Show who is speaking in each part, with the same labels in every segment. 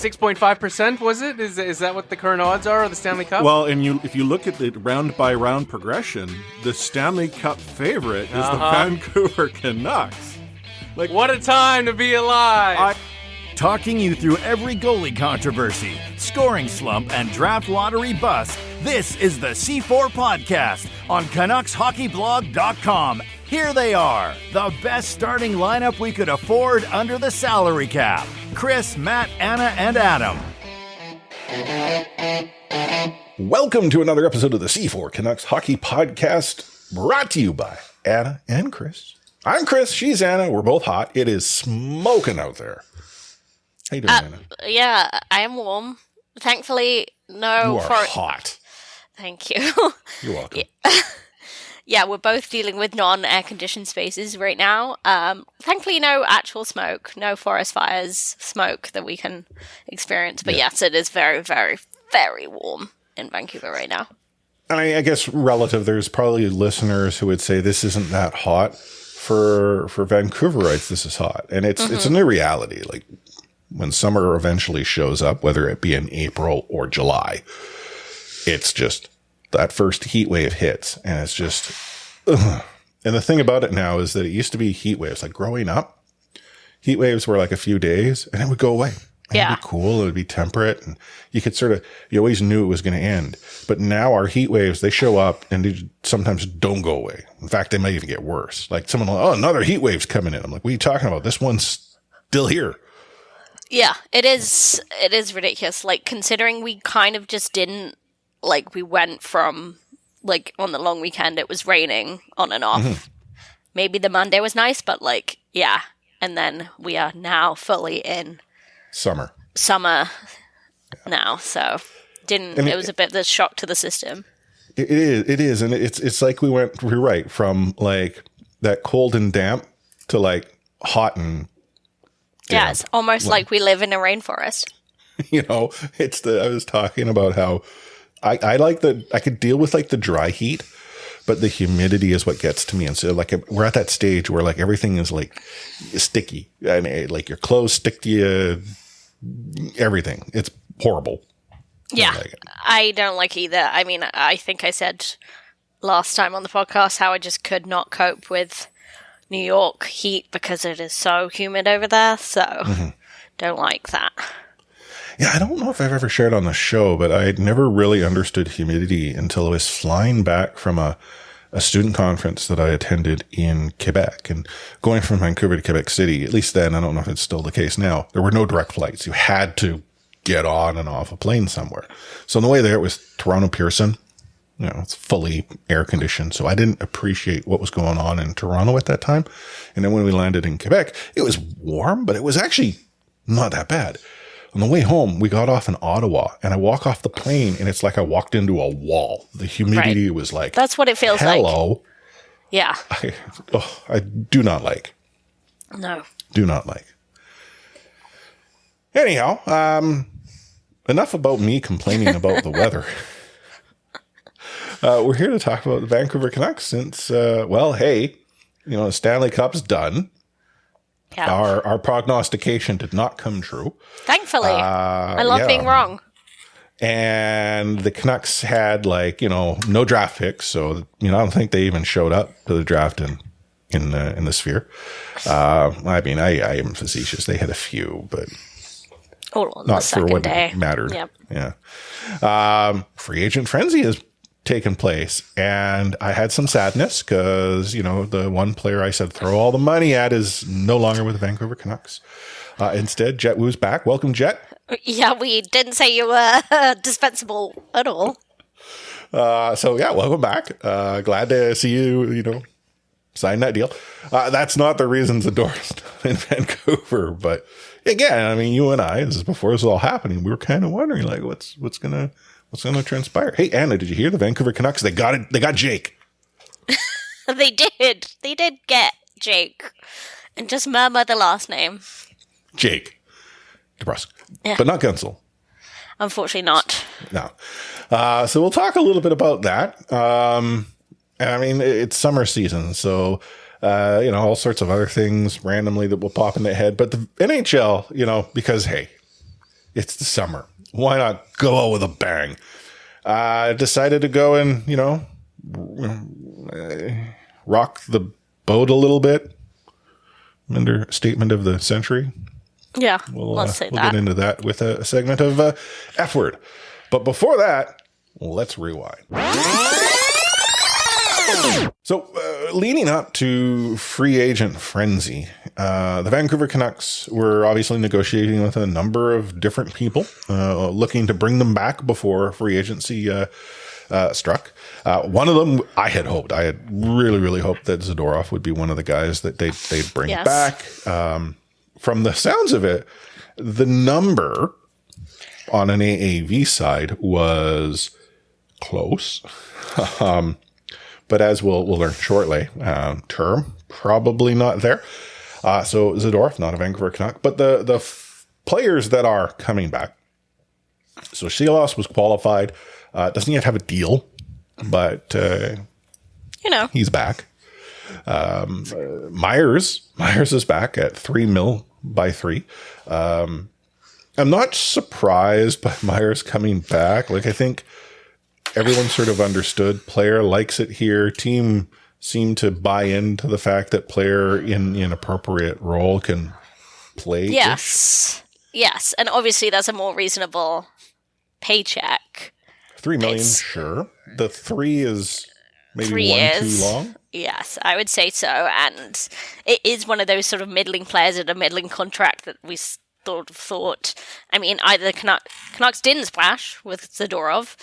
Speaker 1: 6.5%, was it? Is that what the current odds are of the Stanley Cup?
Speaker 2: Well, and if you look at the round-by-round progression, the Stanley Cup favorite is the Vancouver Canucks.
Speaker 1: Like, what a time to be alive!
Speaker 3: Talking you through every goalie controversy, scoring slump, and draft lottery bust, this is the C4 Podcast on CanucksHockeyBlog.com. Here they are, the best starting lineup we could afford under the salary cap. Chris, Matt, Anna, and Adam.
Speaker 4: Welcome to another episode of the C4 Canucks Hockey Podcast, brought to you by Anna and Chris. I'm Chris, she's Anna, we're both hot. It is smoking out there. How you doing, Anna?
Speaker 5: Yeah, I am warm. Thankfully, no.
Speaker 4: You are hot.
Speaker 5: Thank you.
Speaker 4: You're welcome.
Speaker 5: Yeah, we're both dealing with non-air conditioned spaces right now. Thankfully, no actual smoke, no forest fires smoke that we can experience. But yes, it is very, very, very warm in Vancouver right now.
Speaker 4: I guess relative, there's probably listeners who would say this isn't that hot. For Vancouverites, this is hot. And it's a new reality. Like, when summer eventually shows up, whether it be in April or July, it's just that first heat wave hits, and it's just, ugh. And the thing about it now is that it used to be heat waves. Like growing up, heat waves were like a few days, and it would go away. And it would be cool. It would be temperate, and you could you always knew it was going to end. But now our heat waves, they show up, and they sometimes don't go away. In fact, they might even get worse. Like someone, another heat wave's coming in. I'm like, what are you talking about? This one's still here.
Speaker 5: Yeah, it is ridiculous. Like, considering we kind of just didn't, like, we went from, like, on the long weekend, it was raining on and off. Mm-hmm. Maybe the Monday was nice, but, like, yeah. And then we are now fully in
Speaker 4: summer
Speaker 5: now. So, it was a bit of a shock to the system.
Speaker 4: It is. And it's like we're right from, like, that cold and damp to, like, hot and damp.
Speaker 5: Yeah, it's almost like we live in a rainforest.
Speaker 4: You know, I was talking about how I like I could deal with like the dry heat, but the humidity is what gets to me. And so like we're at that stage where like everything is like sticky, and like your clothes stick to you, everything. It's horrible.
Speaker 5: Yeah, I don't like either. I mean, I think I said last time on the podcast how I just could not cope with New York heat because it is so humid over there. So don't like that.
Speaker 4: Yeah, I don't know if I've ever shared on the show, but I had never really understood humidity until I was flying back from a student conference that I attended in Quebec. And going from Vancouver to Quebec City, at least then, I don't know if it's still the case now, there were no direct flights. You had to get on and off a plane somewhere. So on the way there, it was Toronto Pearson. You know, it's fully air conditioned. So I didn't appreciate what was going on in Toronto at that time. And then when we landed in Quebec, it was warm, but it was actually not that bad. On the way home, we got off in Ottawa, and I walk off the plane, and it's like I walked into a wall. The humidity was like,
Speaker 5: that's what it feels like.
Speaker 4: Hello.
Speaker 5: Yeah.
Speaker 4: I do not like.
Speaker 5: No.
Speaker 4: Do not like. Anyhow, enough about me complaining about the weather. We're here to talk about the Vancouver Canucks since, the Stanley Cup's done. Yeah. Our prognostication did not come true.
Speaker 5: Thankfully. I love being wrong.
Speaker 4: And the Canucks had no draft picks. So, I don't think they even showed up to the draft in the Sphere. I mean, I am facetious. They had a few, but not for what mattered. Yep. Yeah. Free agent frenzy has taken place, and I had some sadness because the one player I said throw all the money at is no longer with the Vancouver Canucks. Instead, Jett Wu's back. Welcome, Jett.
Speaker 5: Yeah, we didn't say you were dispensable at all.
Speaker 4: Welcome back. Glad to see you. Sign that deal. That's not the reasons the door's in Vancouver, but again, I mean, you and I, this is before this was all happening, we were kind of wondering what's gonna transpire. Hey, Anna, did you hear the Vancouver Canucks? They got it. They got Jake.
Speaker 5: They did. They did get Jake. And just murmur the last name.
Speaker 4: Jake DeBrusk. Yeah. But not Gunsel.
Speaker 5: Unfortunately not.
Speaker 4: No. So we'll talk a little bit about that. I mean, it's summer season, so, all sorts of other things randomly that will pop in the head. But the NHL, because, hey, It's the summer. Why not go out with a bang? I decided to go and, rock the boat a little bit. Understatement of the century.
Speaker 5: Yeah,
Speaker 4: We'll
Speaker 5: that.
Speaker 4: get into that with a segment of F word. But before that, let's rewind. So, leading up to free agent frenzy, the Vancouver Canucks were obviously negotiating with a number of different people, looking to bring them back before free agency struck. One of them, I had really, really hoped that Zadorov would be one of the guys that they'd bring back. From the sounds of it, the number on an AAV side was close. But as we'll learn shortly, term probably not there. So Zadorov, not a Vancouver Canuck, but the players that are coming back. So Silas was qualified, doesn't yet have a deal, but he's back. Myers is back at $3 million by 3. I'm not surprised by Myers coming back. Like, I think everyone sort of understood player likes it here. Team seemed to buy into the fact that player in an appropriate role can play.
Speaker 5: Yes. And obviously that's a more reasonable paycheck.
Speaker 4: $3 million, sure. The 3 is maybe
Speaker 5: 3
Speaker 4: one
Speaker 5: years.
Speaker 4: too long.
Speaker 5: Yes, I would say so. And it is one of those sort of middling players at a middling contract that we thought. I mean, either the Canucks didn't splash with Zadorov,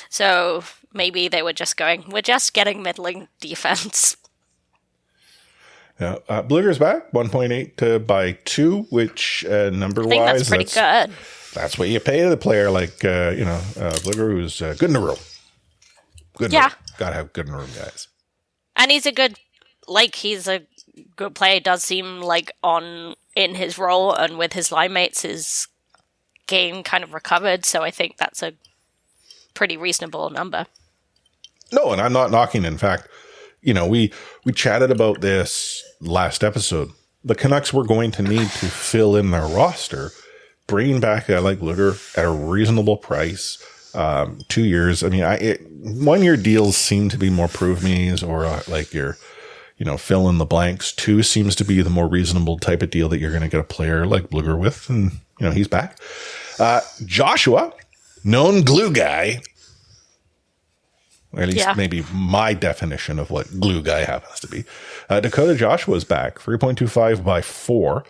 Speaker 5: so maybe they were just going, we're just getting middling defense.
Speaker 4: Yeah, Bluger's back, 1.8 by 2, which number-wise,
Speaker 5: I think that's pretty good.
Speaker 4: That's what you pay the player, like, Bluger, who's good in the room. Good in the room. Gotta have good in the room, guys.
Speaker 5: And he's a good player. It does seem like in his role and with his line mates, his game kind of recovered. So I think that's a pretty reasonable number.
Speaker 4: No, and I'm not knocking. In fact, we chatted about this last episode. The Canucks were going to need to fill in their roster, bringing back a guy like Luger at a reasonable price. 2 years. I mean, 1 year deals seem to be more prove me's or like your, fill in the blanks. 2 seems to be the more reasonable type of deal that you're going to get a player like Bluger with, and he's back. Joshua, known glue guy. Or at least maybe my definition of what glue guy happens to be. Dakota Joshua's back, 3.25 by 4.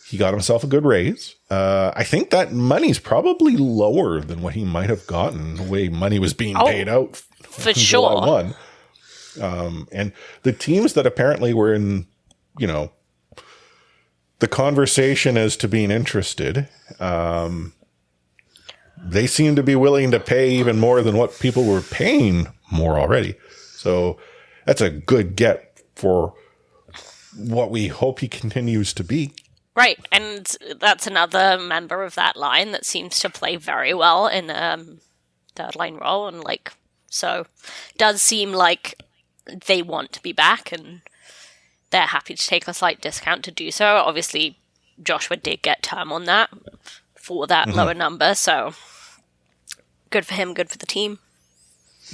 Speaker 4: He got himself a good raise. I think that money's probably lower than what he might have gotten the way money was being paid out
Speaker 5: for sure.
Speaker 4: July 1. And the teams that apparently were in, the conversation as to being interested, they seem to be willing to pay even more than what people were paying more already. So that's a good get for what we hope he continues to be.
Speaker 5: Right, and that's another member of that line that seems to play very well in third line role, and so it does seem like they want to be back, and they're happy to take a slight discount to do so. Obviously, Joshua did get term on that for that lower number, so good for him, good for the team.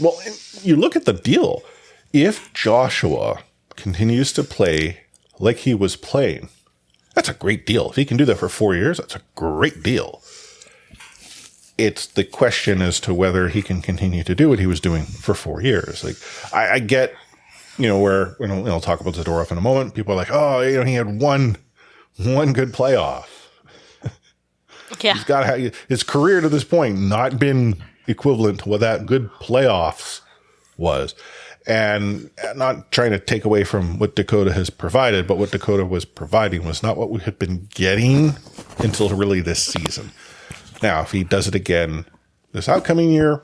Speaker 4: Well, you look at the deal. If Joshua continues to play like he was playing, that's a great deal. If he can do that for 4 years, that's a great deal. It's the question as to whether he can continue to do what he was doing for 4 years. Like, I get, where, I'll talk about Zadorov in a moment. People are like, oh, he had one good playoff.
Speaker 5: Yeah.
Speaker 4: He's got his career to this point not been equivalent to what that good playoffs was. And not trying to take away from what Dakota has provided, but what Dakota was providing was not what we had been getting until really this season. Now, if he does it again this upcoming year,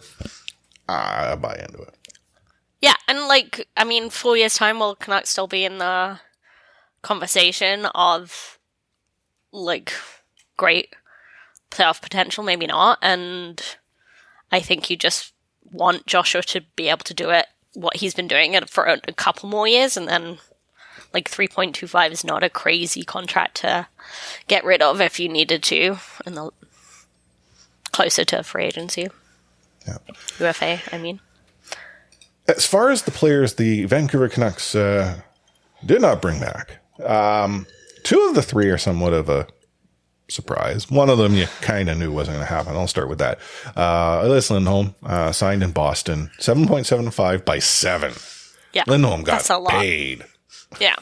Speaker 4: I buy into it.
Speaker 5: Yeah, and 4 years' time, will Canucks still be in the conversation of, great playoff potential? Maybe not. And I think you just want Joshua to be able to do it, what he's been doing it for a couple more years, and then 3.25 is not a crazy contract to get rid of if you needed to. closer to free agency.
Speaker 4: Yeah.
Speaker 5: UFA, I mean.
Speaker 4: As far as the players the Vancouver Canucks did not bring back, two of the three are somewhat of a surprise. One of them you kind of knew wasn't going to happen. I'll start with that. Elias Lindholm signed in Boston, 7.75 by 7.
Speaker 5: Yeah,
Speaker 4: Lindholm got
Speaker 5: that's a lot.
Speaker 4: paid.
Speaker 5: Yeah.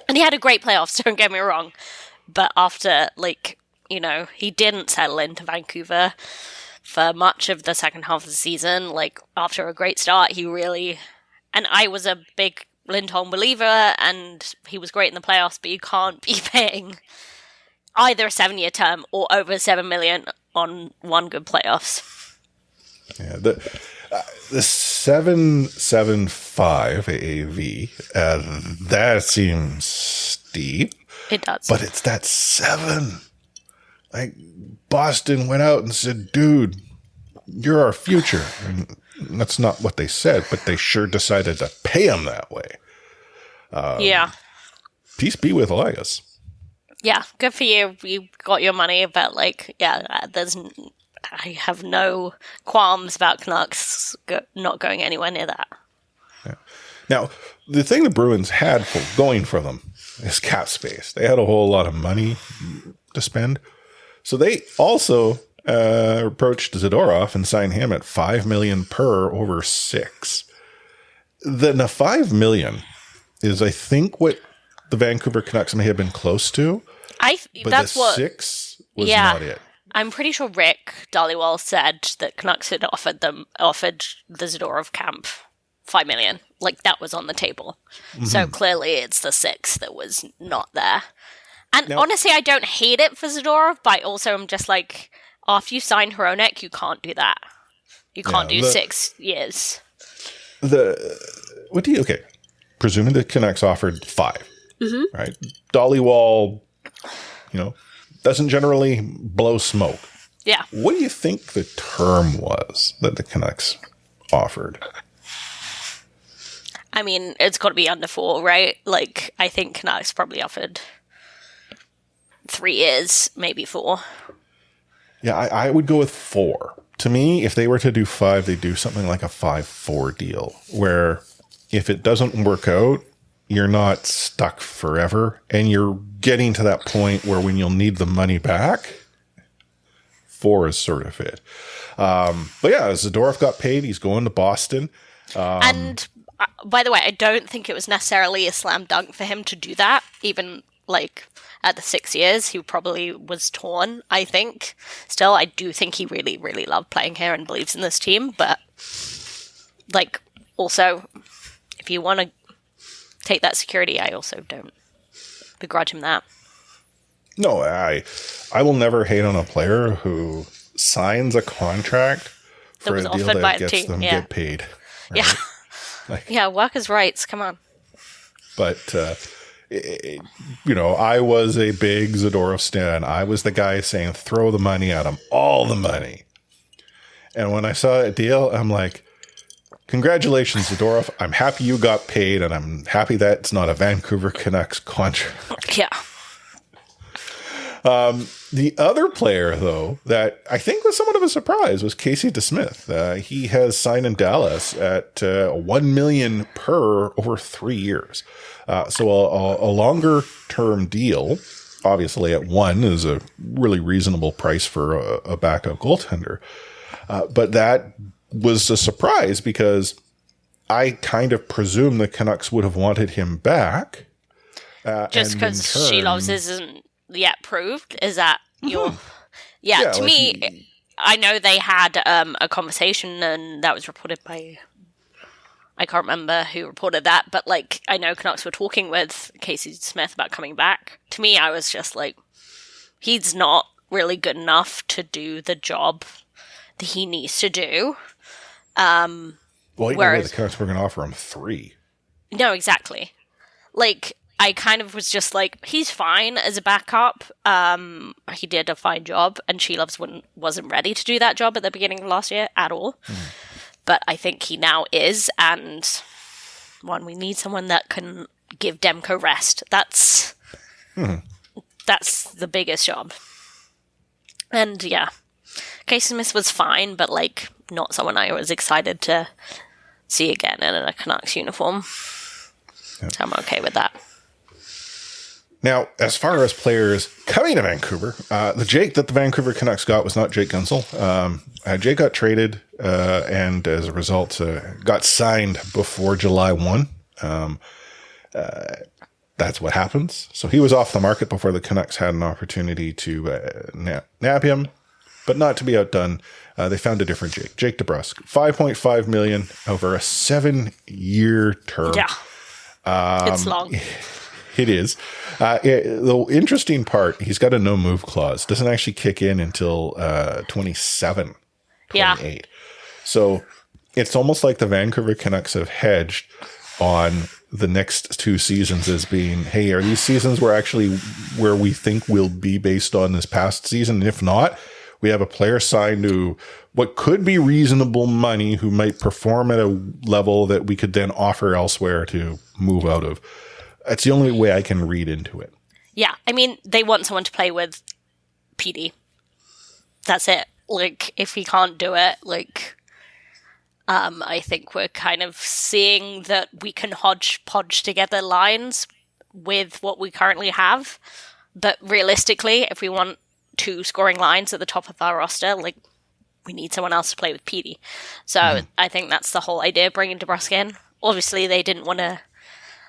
Speaker 5: And he had a great playoffs, don't get me wrong. But after, he didn't settle into Vancouver for much of the second half of the season. After a great start, he really... And I was a big Lindholm believer, and he was great in the playoffs, but you can't be paying either a 7-year term or over $7 million on one good playoffs.
Speaker 4: Yeah, the 7.75 AAV, that seems steep.
Speaker 5: It does.
Speaker 4: But it's that 7. Boston went out and said, dude, you're our future. And that's not what they said, but they sure decided to pay him that way.
Speaker 5: Yeah.
Speaker 4: Peace be with Elias.
Speaker 5: Yeah, good for you. You got your money, but I have no qualms about Canucks not going anywhere near that.
Speaker 4: Yeah. Now, the thing the Bruins had going for them is cap space. They had a whole lot of money to spend. So they also approached Zadorov and signed him at $5 million per over 6. The $5 million is, I think, what the Vancouver Canucks may have been close to. But
Speaker 5: that's
Speaker 4: the
Speaker 5: what
Speaker 4: 6 was not it.
Speaker 5: I'm pretty sure Rick Dhaliwal said that Canucks had offered the Zadorov camp $5 million. That was on the table. Mm-hmm. So clearly it's the 6 that was not there. And honestly, I don't hate it for Zadorov, but also I'm just after you sign Hronek, you can't do that. You can't do 6 years.
Speaker 4: Presuming the Canucks offered 5,
Speaker 5: mm-hmm.
Speaker 4: right? Dhaliwal, doesn't generally blow smoke.
Speaker 5: Yeah.
Speaker 4: What do you think the term was that the Canucks offered?
Speaker 5: I mean, it's got to be under 4, right? I think Canucks probably offered 3 years, maybe 4.
Speaker 4: Yeah, I would go with 4. To me, if they were to do 5, they'd do something like a 5-4 deal, where if it doesn't work out, you're not stuck forever, and you're getting to that point where when you'll need the money back, 4 is sort of it. But yeah, Zadorov got paid. He's going to Boston.
Speaker 5: And by the way, I don't think it was necessarily a slam dunk for him to do that. Even at the 6 years, he probably was torn, I think. Still, I do think he really, really loved playing here and believes in this team. But also, if you want to take that security, I also don't begrudge him that.
Speaker 4: No, I will never hate on a player who signs a contract for a deal that gets them get paid. Right?
Speaker 5: Yeah. Workers' rights, come on.
Speaker 4: But, I was a big Zadorov stan. I was the guy saying, throw the money at him, all the money. And when I saw that deal, I'm like, congratulations, Zadorov. I'm happy you got paid, and I'm happy that it's not a Vancouver Canucks contract.
Speaker 5: Yeah.
Speaker 4: The other player, though, that I think was somewhat of a surprise was Casey DeSmith. He has signed in Dallas at $1 million per over 3 years. So a longer-term deal, obviously at 1 is a really reasonable price for a backup goaltender. But that was a surprise because I kind of presume the Canucks would have wanted him back.
Speaker 5: Just because Shelovs isn't yet proved? Is that your... Yeah, to me, I know they had a conversation, and that was reported by... I can't remember who reported that, but I know Canucks were talking with Casey Smith about coming back. To me, I was just he's not really good enough to do the job that he needs to do.
Speaker 4: Well, the Canucks were going to offer him 3.
Speaker 5: No, exactly. I kind of was just he's fine as a backup. He did a fine job, and Shelovs wasn't ready to do that job at the beginning of last year at all. But I think he now is, and we need someone that can give Demko rest. That's the biggest job. And yeah, Casey Smith was fine, but like not someone I was excited to see again in a Canucks uniform. So I'm okay with that.
Speaker 2: Now, as far as players coming to Vancouver, the Jake that the Vancouver Canucks got was not Jake Guentzel. Jake got traded, and as a result, got signed before July 1. That's what happens. So he was off the market before the Canucks had an opportunity to nab him, but not to be outdone. They found a different Jake, Jake DeBrusk, $5.5 million over a 7-year term.
Speaker 5: Yeah, it's long.
Speaker 2: It is. The interesting part, he's got a no move clause. Doesn't actually kick in until 27, 28.
Speaker 5: Yeah.
Speaker 2: So it's almost like the Vancouver Canucks have hedged on the next 2 seasons as being, hey, are these seasons where we think we'll be based on this past season? And if not, we have a player signed to what could be reasonable money who might perform at a level that we could then offer elsewhere to move out of. That's the only way I can read into it.
Speaker 5: Yeah, I mean, they want someone to play with PD. That's it. Like, if he can't do it, like, I think we're kind of seeing that we can hodgepodge together lines with what we currently have. But realistically, if we want 2 scoring lines at the top of our roster, like, we need someone else to play with PD. So I think that's the whole idea, bringing DeBrusk in. Obviously, they didn't want to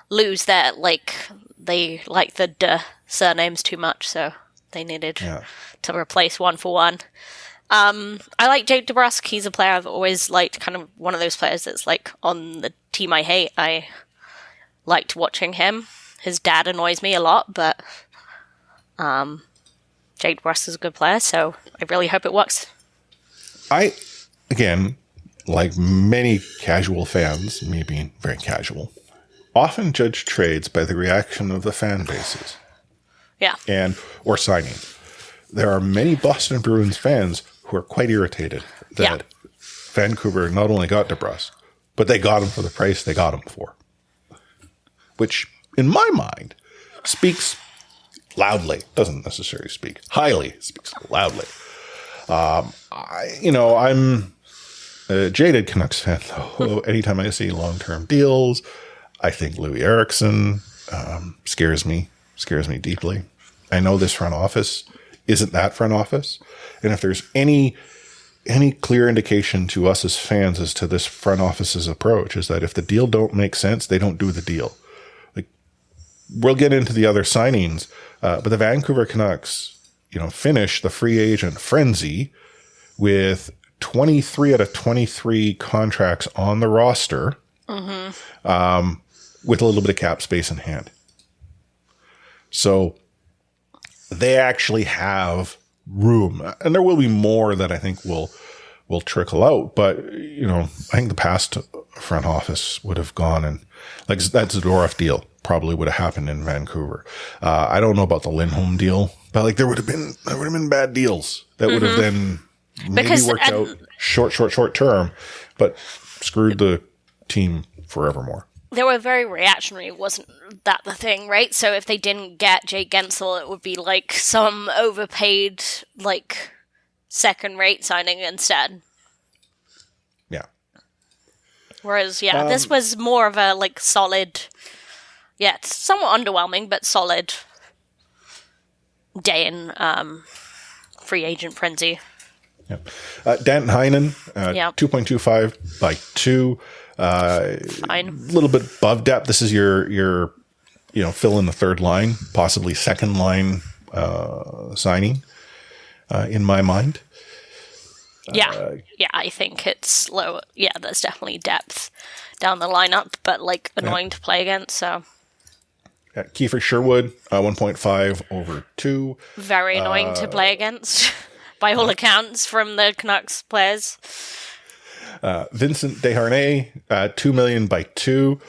Speaker 5: lose their, like, they like the surnames too much, so they needed to replace one for one. I like Jake DeBrusk. He's a player I've always liked, kind of one of those players that's like on the team I hate. I liked watching him. His dad annoys me a lot, but Jake DeBrusk is a good player, so I really hope it works.
Speaker 2: I, again, like many casual fans, me being very casual, often judge trades by the reaction of the fan bases.
Speaker 5: Yeah.
Speaker 2: Or signing. There are many Boston Bruins fans who are quite irritated that Vancouver not only got DeBrusk, but they got him for the price they got him for. Which, in my mind, speaks loudly. Doesn't necessarily speak highly, speaks loudly. I'm a jaded Canucks fan, though. Anytime I see long-term deals, I think Louis Eriksson scares me deeply. I know this front office isn't that front office. And if there's any clear indication to us as fans as to this front office's approach, is that if the deal don't make sense, they don't do the deal. Like, we'll get into the other signings, but the Vancouver Canucks, finish the free agent frenzy with 23 out of 23 contracts on the roster. Mm-hmm. With a little bit of cap space in hand. So they actually have room. And there will be more that I think will trickle out. But, I think the past front office would have gone and, like, that Zadorov deal probably would have happened in Vancouver. I don't know about the Lindholm deal, but, like, there would have been bad deals that would have then maybe worked out short term, but screwed the team forevermore.
Speaker 5: They were very reactionary, wasn't that the thing, right? So if they didn't get Jake Guentzel, it would be like some overpaid, like, second-rate signing instead.
Speaker 2: Yeah.
Speaker 5: Whereas, this was more of a, like, solid, it's somewhat underwhelming, but solid day in free agent frenzy.
Speaker 2: Yeah. Danton Heinen, 2.25 by 2.
Speaker 5: Fine.
Speaker 2: A little bit above depth. This is your fill in the third line, possibly second line signing, in my mind.
Speaker 5: I think it's low. Yeah, there's definitely depth down the lineup, but like annoying to play against. So
Speaker 2: Kiefer Sherwood, 1.5 over 2.
Speaker 5: Very annoying to play against, by all accounts, from the Canucks players.
Speaker 2: Vincent Desharnais, $2 million by 2.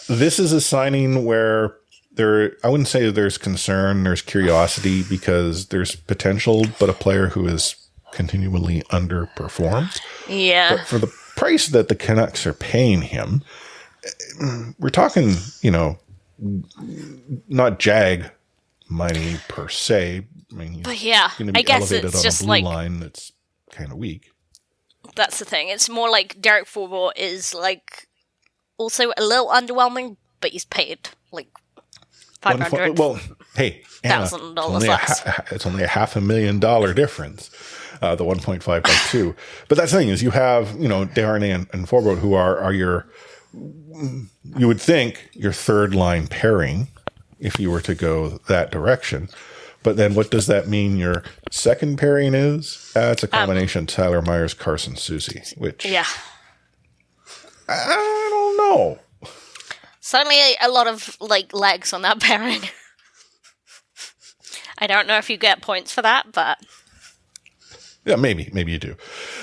Speaker 2: This is a signing where I wouldn't say there's concern, there's curiosity, because there's potential, but a player who is continually underperformed.
Speaker 5: Yeah.
Speaker 2: But for the price that the Canucks are paying him, we're talking, not JAG money per se. I mean,
Speaker 5: but yeah,
Speaker 2: going to be
Speaker 5: I guess
Speaker 2: elevated
Speaker 5: it's
Speaker 2: on
Speaker 5: just
Speaker 2: a blue
Speaker 5: like
Speaker 2: line that's kind of weak.
Speaker 5: That's the thing. It's more like Derek Forbort is like also a little underwhelming, but he's paid like $500,000
Speaker 2: Well, hey, Anna,
Speaker 5: less.
Speaker 2: it's only a $500,000 difference. The 1.5 by 2. But that's the thing is you have, Desharnais and Forbort who are your, you would think your third line pairing if you were to go that direction. But then what does that mean your second pairing is? It's a combination Tyler Myers, Carson Soucy, which
Speaker 5: Yeah.
Speaker 2: I don't know.
Speaker 5: Certainly a lot of like legs on that pairing. I don't know if you get points for that, but
Speaker 2: Yeah, maybe you do.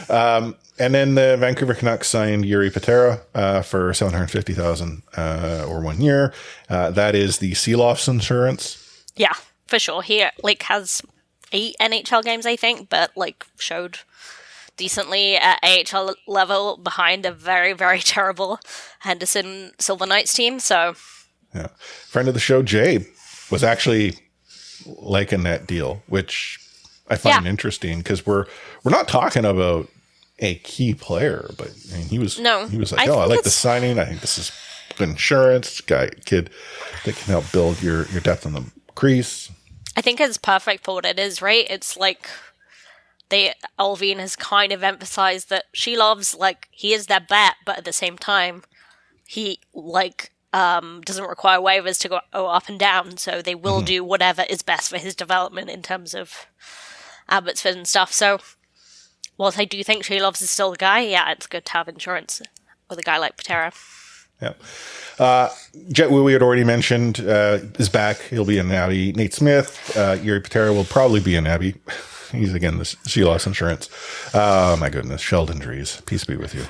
Speaker 2: And then the Vancouver Canucks signed Yuri Patera for $750,000 or 1 year. That is the Seelofts insurance.
Speaker 5: yeah, for sure. He like has 8 NHL games, I think, but like showed decently at AHL level behind a very, very terrible Henderson Silver Knights team. So
Speaker 2: Yeah, friend of the show Jay was actually liking that deal, which I find interesting because we're not talking about a key player, but I mean, he was like, I like the signing. I think this is good insurance, kid that can help build your depth on the crease.
Speaker 5: I think it's perfect for what it is, right? It's like Alvin has kind of emphasized that she loves, like, he is their bet, but at the same time, he, like, doesn't require waivers to go up and down, so they will do whatever is best for his development in terms of Abbotsford and stuff. So, whilst I do think She Loves is still the guy, yeah, it's good to have insurance with a guy like Patera.
Speaker 2: Yeah. Jett, who we had already mentioned, is back. He'll be in Abbey. Nate Smith, Yuri Patera will probably be in Abbey. He's, again, the She Lost insurance. Oh, my goodness. Sheldon Dries. Peace be with you.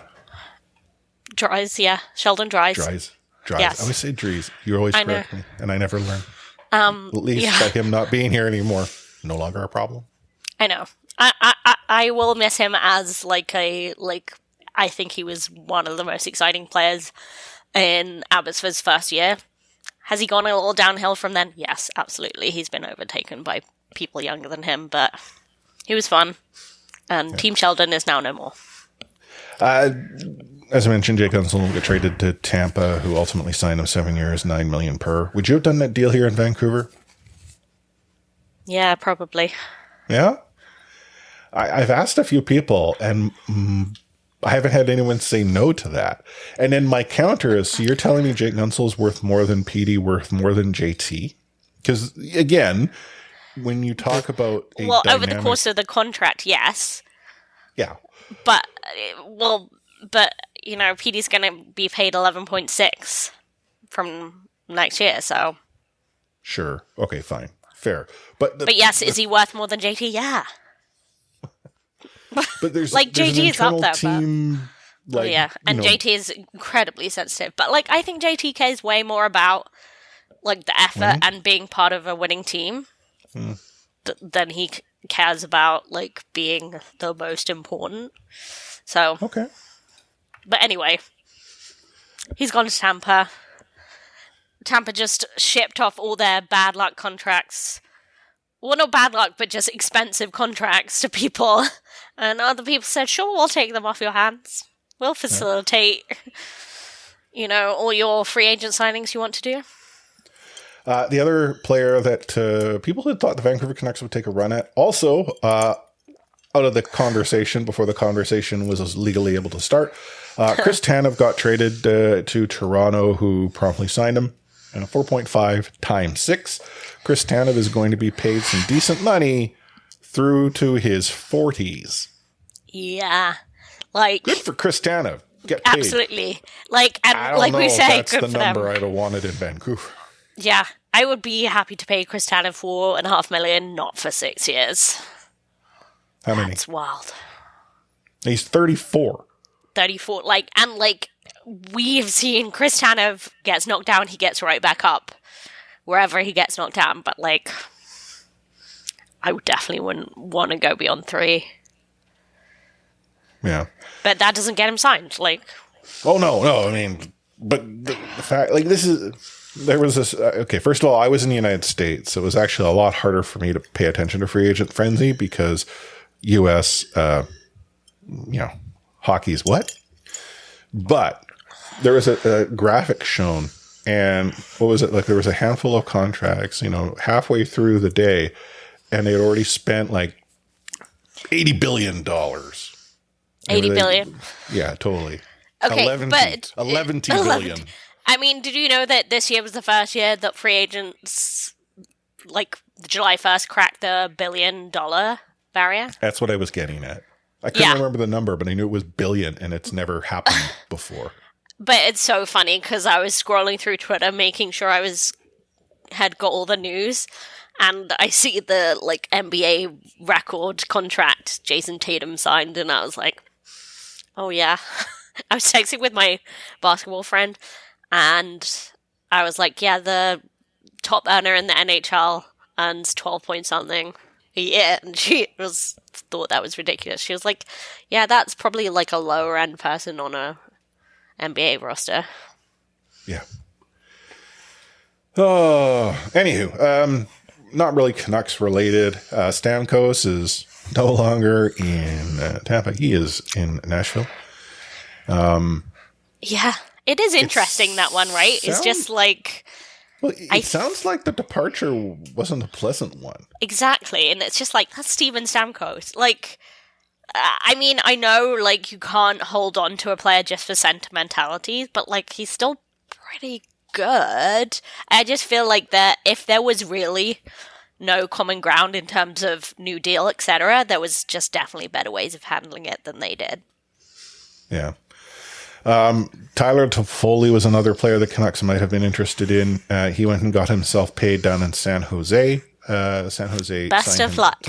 Speaker 5: Dries, yeah. Sheldon Dries.
Speaker 2: Dries.
Speaker 5: Yes.
Speaker 2: I always say Dries. You always
Speaker 5: I
Speaker 2: correct
Speaker 5: know.
Speaker 2: me, and I never learn. At least by him not being here anymore, no longer a problem.
Speaker 5: I know. I will miss him as I think he was one of the most exciting players in Abbotsford's first year. Has he gone a little downhill from then? Yes, absolutely. He's been overtaken by people younger than him, but he was fun. And Team Sheldon is now no more.
Speaker 2: As I mentioned, Jake Gunsel will get traded to Tampa, who ultimately signed him 7 years, $9 million per. Would you have done that deal here in Vancouver?
Speaker 5: Yeah, probably.
Speaker 2: Yeah? I've asked a few people, and I haven't had anyone say no to that. And then my counter is, so you're telling me Jake Gunsel is worth more than PD, worth more than JT? Because, again, when you talk about
Speaker 5: over the course of the contract, yes.
Speaker 2: Yeah.
Speaker 5: But PD's going to be paid 11.6 from next year, so.
Speaker 2: Sure. Okay, fine. Fair. But
Speaker 5: yes, is he worth more than JT? Yeah.
Speaker 2: But there's
Speaker 5: like
Speaker 2: there's
Speaker 5: JT is up there,
Speaker 2: team,
Speaker 5: but JT is incredibly sensitive. But like I think JT cares way more about like the effort and being part of a winning team than he cares about like being the most important. So
Speaker 2: okay.
Speaker 5: But anyway, he's gone to Tampa. Tampa just shipped off all their bad luck contracts. Well, not bad luck, but just expensive contracts to people. And other people said, sure, we'll take them off your hands. We'll facilitate, all your free agent signings you want to do.
Speaker 2: The other player that people had thought the Vancouver Canucks would take a run at, also out of the conversation before the conversation was legally able to start, Chris Tanev got traded to Toronto, who promptly signed him. 4.5 times 6. Chris Tanev is going to be paid some decent money through to his 40s.
Speaker 5: Yeah. Like
Speaker 2: good for Chris Tanev. Get paid.
Speaker 5: Absolutely. Like we say,
Speaker 2: that's
Speaker 5: good
Speaker 2: the
Speaker 5: for
Speaker 2: number
Speaker 5: them.
Speaker 2: I'd have wanted in Vancouver.
Speaker 5: Yeah. I would be happy to pay Chris Tanev $4.5 million, not for 6 years.
Speaker 2: How many?
Speaker 5: That's wild.
Speaker 2: He's 34.
Speaker 5: 34. We've seen Chris Tanev gets knocked down, he gets right back up wherever he gets knocked down. But I would definitely wouldn't want to go beyond 3.
Speaker 2: Yeah,
Speaker 5: but that doesn't get him signed.
Speaker 2: Oh no. I mean, but the fact, there was this. Okay, first of all, I was in the United States, so it was actually a lot harder for me to pay attention to free agent frenzy because U.S. hockey's what? But there was a graphic shown, and what was it? Like there was a handful of contracts, halfway through the day, and they had already spent like $80 billion.
Speaker 5: 80 billion.
Speaker 2: Yeah, totally.
Speaker 5: Okay,
Speaker 2: 11
Speaker 5: but
Speaker 2: billion.
Speaker 5: I mean, did you know that this year was the first year that free agents, like July 1st, cracked the $1 billion barrier?
Speaker 2: That's what I was getting at. I couldn't remember the number, but I knew it was billion, and it's never happened before.
Speaker 5: But it's so funny because I was scrolling through Twitter, making sure I had got all the news, and I see the NBA record contract Jason Tatum signed, and I was like, "Oh yeah." I was texting with my basketball friend, and I was like, "Yeah, the top earner in the NHL earns 12 point something a year," and she thought that was ridiculous. She was like, "Yeah, that's probably like a lower end person on a NBA roster."
Speaker 2: Yeah. Oh, anywho, not really Canucks related. Stamkos is no longer in Tampa. He is in Nashville.
Speaker 5: Yeah, it is interesting, that one, right? It's just like...
Speaker 2: Well, it sounds like the departure wasn't a pleasant one.
Speaker 5: Exactly, and it's just like, that's Steven Stamkos. Like, I mean, I know, you can't hold on to a player just for sentimentality, but, he's still pretty good. I just feel like that if there was really no common ground in terms of new deal, etc., there was just definitely better ways of handling it than they did.
Speaker 2: Yeah. Tyler Toffoli was another player the Canucks might have been interested in. He went and got himself paid down in San Jose. San Jose.
Speaker 5: Best of luck.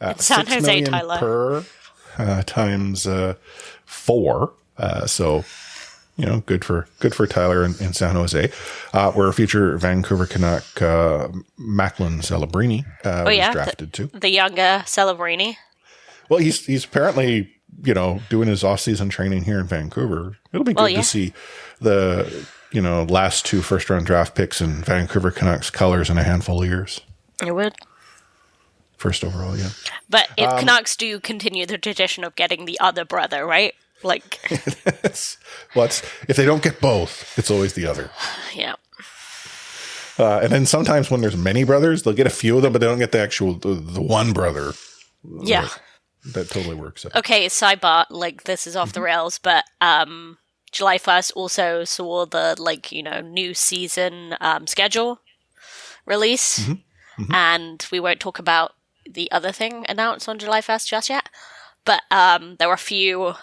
Speaker 5: It's San Jose, Tyler.
Speaker 2: Per times 4. So, good for Tyler in San Jose. Where future Vancouver Canuck Macklin Celebrini was drafted too.
Speaker 5: The younger Celebrini.
Speaker 2: Well, he's apparently doing his off-season training here in Vancouver. It'll be good to see the, last 2 first-round draft picks in Vancouver Canucks colors in a handful of years.
Speaker 5: It would.
Speaker 2: First overall, yeah.
Speaker 5: But if Canucks do continue the tradition of getting the other brother, right?
Speaker 2: If they don't get both, it's always the other.
Speaker 5: Yeah.
Speaker 2: And then sometimes when there's many brothers, they'll get a few of them, but they don't get the one brother.
Speaker 5: Yeah.
Speaker 2: That totally works out.
Speaker 5: Okay, sidebar, this is off the rails, but July 1st also saw the, new season schedule release, and we won't talk about the other thing announced on July 1st just yet, but there were a few,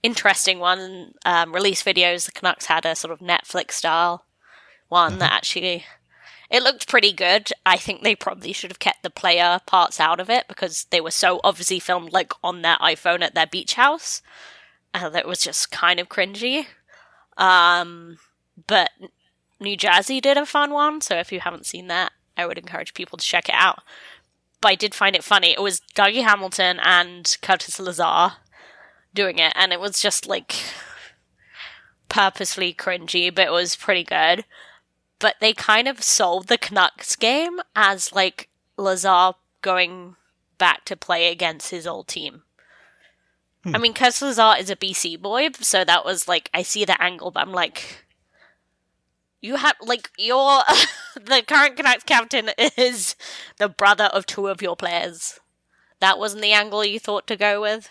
Speaker 5: interesting release videos. The Canucks had a sort of Netflix-style one that actually... It looked pretty good. I think they probably should have kept the player parts out of it because they were so obviously filmed on their iPhone at their beach house. That was just kind of cringy. But New Jersey did a fun one, so if you haven't seen that, I would encourage people to check it out. But I did find it funny. It was Dougie Hamilton and Curtis Lazar doing it, and it was just purposefully cringy, but it was pretty good. But they kind of sold the Canucks game as, Lazar going back to play against his old team. I mean, Curtis Lazar is a BC boy, so that was, I see the angle, but I'm you have, you're, the current Canucks captain is the brother of 2 of your players. That wasn't the angle you thought to go with?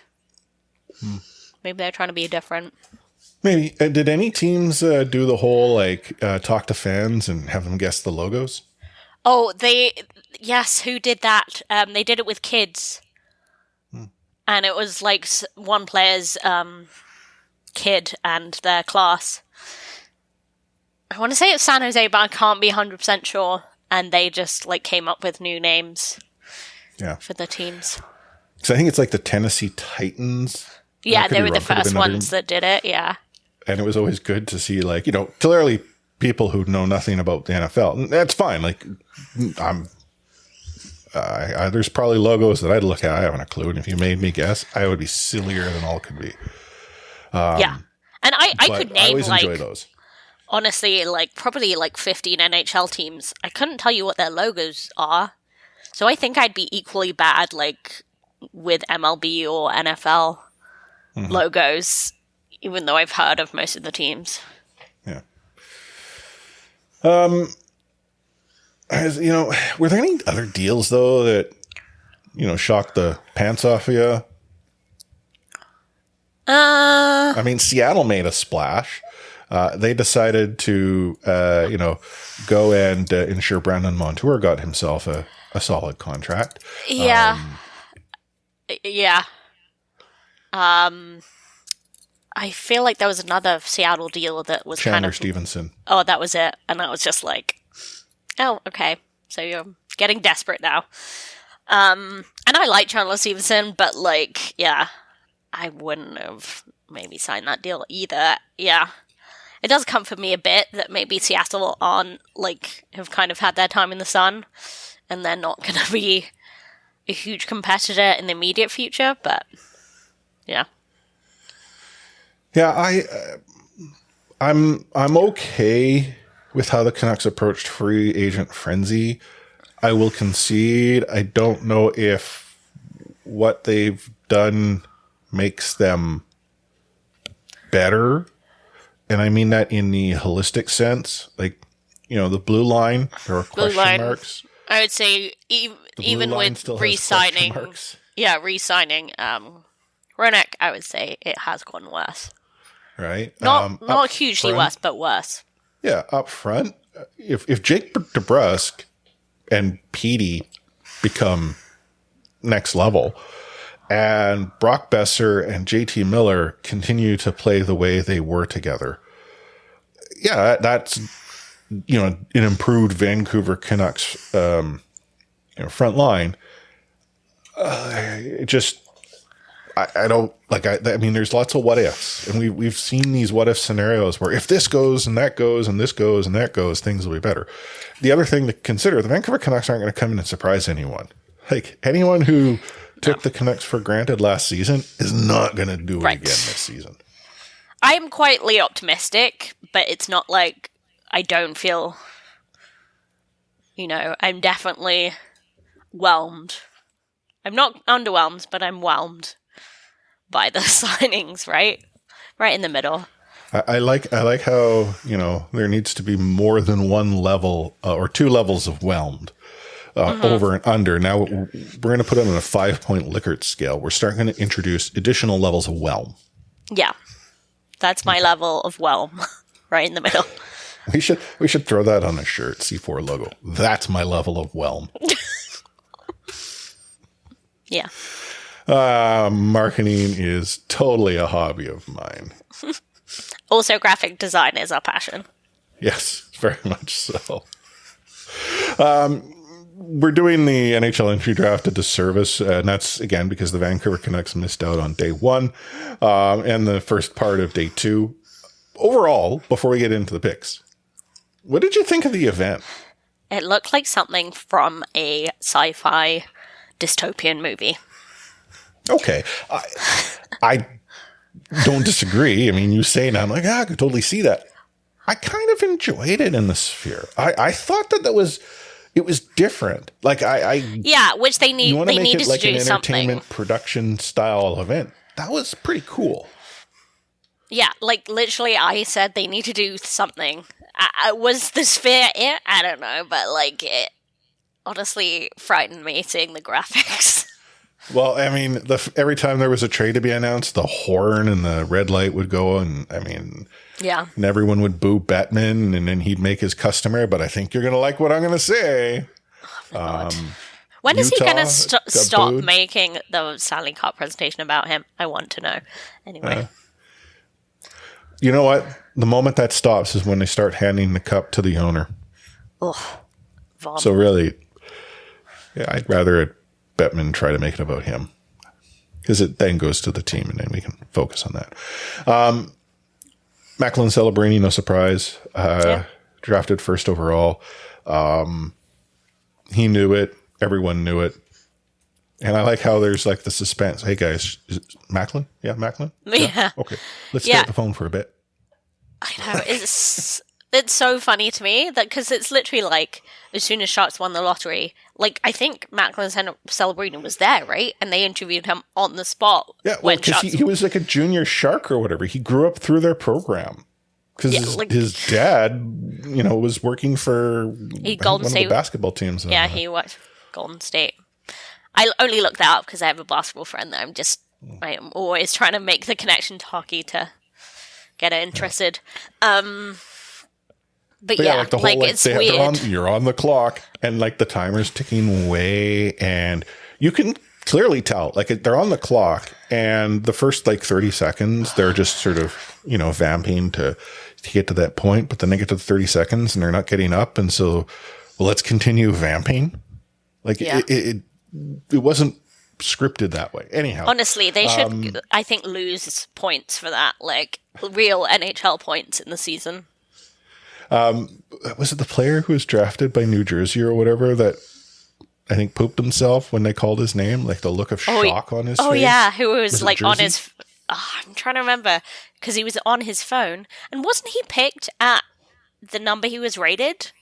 Speaker 5: Maybe they're trying to be different.
Speaker 2: Maybe. Did any teams do the whole, talk to fans and have them guess the logos?
Speaker 5: Oh, yes, who did that? They did it with kids. And it was, one player's kid and their class. I want to say it's San Jose, but I can't be 100% sure. And they just, came up with new names for the teams.
Speaker 2: Because I think it's, the Tennessee Titans.
Speaker 5: Yeah, they were the first ones that did it, yeah.
Speaker 2: And it was always good to see, clearly people who know nothing about the NFL. And that's fine. There's probably logos that I'd look at. I haven't a clue. And if you made me guess, I would be sillier than all could be.
Speaker 5: Yeah. And I could name,
Speaker 2: I always enjoy those.
Speaker 5: Honestly, probably 15 NHL teams. I couldn't tell you what their logos are. So I think I'd be equally bad, with MLB or NFL. logos, even though I've heard of most of the teams.
Speaker 2: Yeah. Were there any other deals though that shocked the pants off of you? I mean, Seattle made a splash. They decided to, go and ensure Brandon Montour got himself a solid contract.
Speaker 5: Yeah. Yeah. I feel like there was another Seattle deal that was
Speaker 2: Chandler Stevenson.
Speaker 5: Oh, that was it. And I was just like, oh, okay. So you're getting desperate now. And I like Chandler Stevenson, but I wouldn't have maybe signed that deal either. Yeah. It does comfort me a bit that maybe Seattle have kind of had their time in the sun and they're not going to be a huge competitor in the immediate future, but yeah.
Speaker 2: Yeah, I'm okay with how the Canucks approached free agent frenzy. I will concede I don't know if what they've done makes them better. And I mean that in the holistic sense. Like, the blue line, there are question marks.
Speaker 5: I would say even with re-signing, re-signing Hronek, I would say it has gone worse.
Speaker 2: Right?
Speaker 5: Not hugely worse, but worse.
Speaker 2: Yeah, up front, if Jake DeBrusk and Petey become next level, and Brock Besser and JT Miller continue to play the way they were together, yeah, that's an improved Vancouver Canucks front line. I don't like. I mean, there's lots of what ifs, and we've seen these what if scenarios where if this goes and that goes and this goes and that goes, things will be better. The other thing to consider: the Vancouver Canucks aren't going to come in and surprise anyone. Like anyone who took the Canucks for granted last season is not going to do it again this season.
Speaker 5: I am quietly optimistic, but it's not like I don't feel. I'm definitely whelmed. I'm not underwhelmed, but I'm whelmed by the signings, right in the middle.
Speaker 2: I like how there needs to be more than one level or two levels of whelmed over and under. Now we're going to put it on a 5-point Likert scale. We're starting to introduce additional levels of whelm.
Speaker 5: Yeah, that's my level of whelm, right in the middle.
Speaker 2: We should throw that on a shirt. C4 logo. That's my level of whelm.
Speaker 5: Yeah.
Speaker 2: Marketing is totally a hobby of mine.
Speaker 5: Also, graphic design is our passion.
Speaker 2: Yes, very much so. We're doing the NHL Entry Draft a disservice, and that's, again, because the Vancouver Canucks missed out on day one and the first part of day two. Overall, before we get into the picks, what did you think of the event?
Speaker 5: It looked like something from a sci-fi dystopian movie.
Speaker 2: Okay. I don't disagree. I mean, you say it, I'm like, I could totally see that. I kind of enjoyed it in the Sphere. I thought that it was different. Like
Speaker 5: which they needed to do something. You want to make it like an entertainment
Speaker 2: production style event. That was pretty cool.
Speaker 5: Yeah, like literally I said they need to do something. Was the Sphere it? I don't know, but it honestly frightened me seeing the graphics.
Speaker 2: Well, I mean, every time there was a trade to be announced, the horn and the red light would go, and and everyone would boo Bettman, and then he'd make his customer. But I think you're going to like what I'm going to say.
Speaker 5: When is he going to stop making the Stanley Cup presentation about him? I want to know. Anyway.
Speaker 2: You know what? The moment that stops is when they start handing the cup to the owner.
Speaker 5: Ugh.
Speaker 2: So really, I'd rather Bettman try to make it about him, because it then goes to the team and then we can focus on that. Macklin Celebrini, no surprise, drafted first overall. He knew it. Everyone knew it. And I like how there's the suspense. Hey guys, is it Macklin? Yeah, Macklin?
Speaker 5: Yeah.
Speaker 2: Okay. Let's stay at the phone for a bit.
Speaker 5: I know. It's so funny to me that because it's literally like as soon as Sharks won the lottery, like I think Macklin Celebrini was there, right? And they interviewed him on the spot.
Speaker 4: Yeah, well, because he was like a junior Shark or whatever. He grew up through their program because his dad, was working for
Speaker 5: Golden State
Speaker 4: of the basketball teams.
Speaker 5: Yeah, he worked for Golden State. I only looked that up because I have a basketball friend that I am always trying to make the connection to hockey to get her interested. But yeah,
Speaker 4: like the whole,
Speaker 5: it's weird.
Speaker 4: You're on the clock, and like the timer's ticking away, and you can clearly tell, like they're on the clock, and the first like 30 seconds, they're just sort of vamping to get to that point, but then they get to the 30 seconds, and they're not getting up, and so let's continue vamping. Like it wasn't scripted that way. Anyhow,
Speaker 5: honestly, they should, I think, lose points for that, like real NHL points in the season.
Speaker 4: Was it the player who was drafted by New Jersey or whatever that I think pooped himself when they called his name? Like the look of shock on his face.
Speaker 5: Oh yeah, who was like on
Speaker 4: Jersey?
Speaker 5: his. I'm trying to remember because he was on his phone, and wasn't he picked at the number he was rated?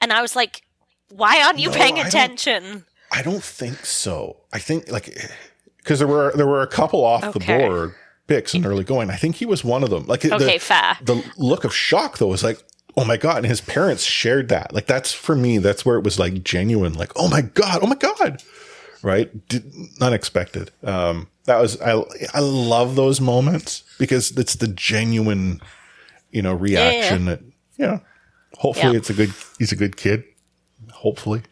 Speaker 5: And I was like, "Why aren't you paying attention?"
Speaker 4: I don't think so. I think like because there were a couple off the board picks in early going. I think he was one of them. Like
Speaker 5: fair.
Speaker 4: The look of shock though was like, oh my God. And his parents shared that. Like, that's for me, that's where it was like genuine, like, oh my God. Right. Unexpected. I love those moments because it's the genuine, reaction that, hopefully he's a good kid. Hopefully.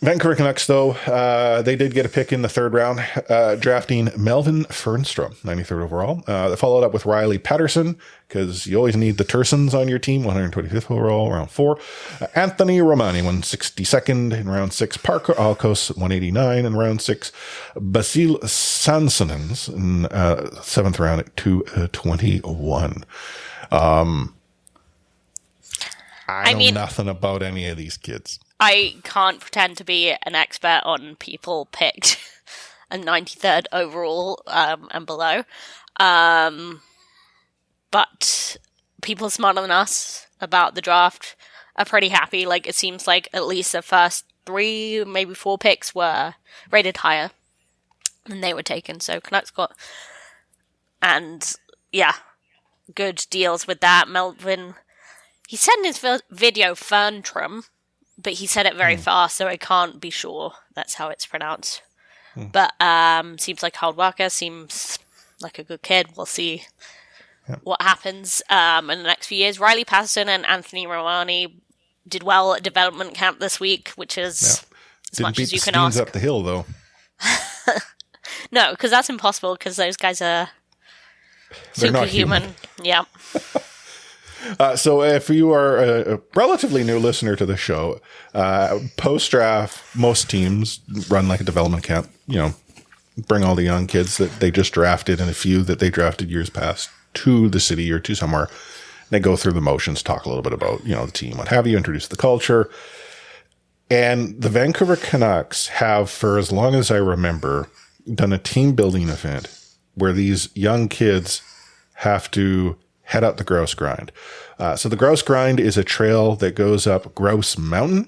Speaker 4: Vancouver Canucks, though, they did get a pick in the third round, drafting Melvin Fernstrom, 93rd overall. They followed up with Riley Patterson, because you always need the Tersons on your team, 125th overall, round 4. Anthony Romani, 162nd in round 6. Parker Alkos, 189 in round 6. Basil Sansonens in 7th round at 221. I know nothing about any of these kids.
Speaker 5: I can't pretend to be an expert on people picked a 93rd overall and below. But people smarter than us about the draft are pretty happy. Like, it seems like at least the first 3, maybe 4 picks were rated higher than they were taken. So Canucks got... And, yeah, good deals with that. Melvin... He said in his video Ferntrum, but he said it very fast, so I can't be sure that's how it's pronounced. But seems like a hard worker, seems like a good kid. We'll see what happens in the next few years. Riley Patterson and Anthony Romani did well at development camp this week, which is as much as you can ask.
Speaker 4: Up the hill, though.
Speaker 5: No, because that's impossible, because those guys are superhuman. Yeah.
Speaker 4: So if you are a relatively new listener to the show, post-draft, most teams run like a development camp, bring all the young kids that they just drafted and a few that they drafted years past to the city or to somewhere. They go through the motions, talk a little bit about, the team, what have you, introduce the culture. And the Vancouver Canucks have, for as long as I remember, done a team building event where these young kids have to head up the Grouse Grind. So the Grouse Grind is a trail that goes up Grouse Mountain.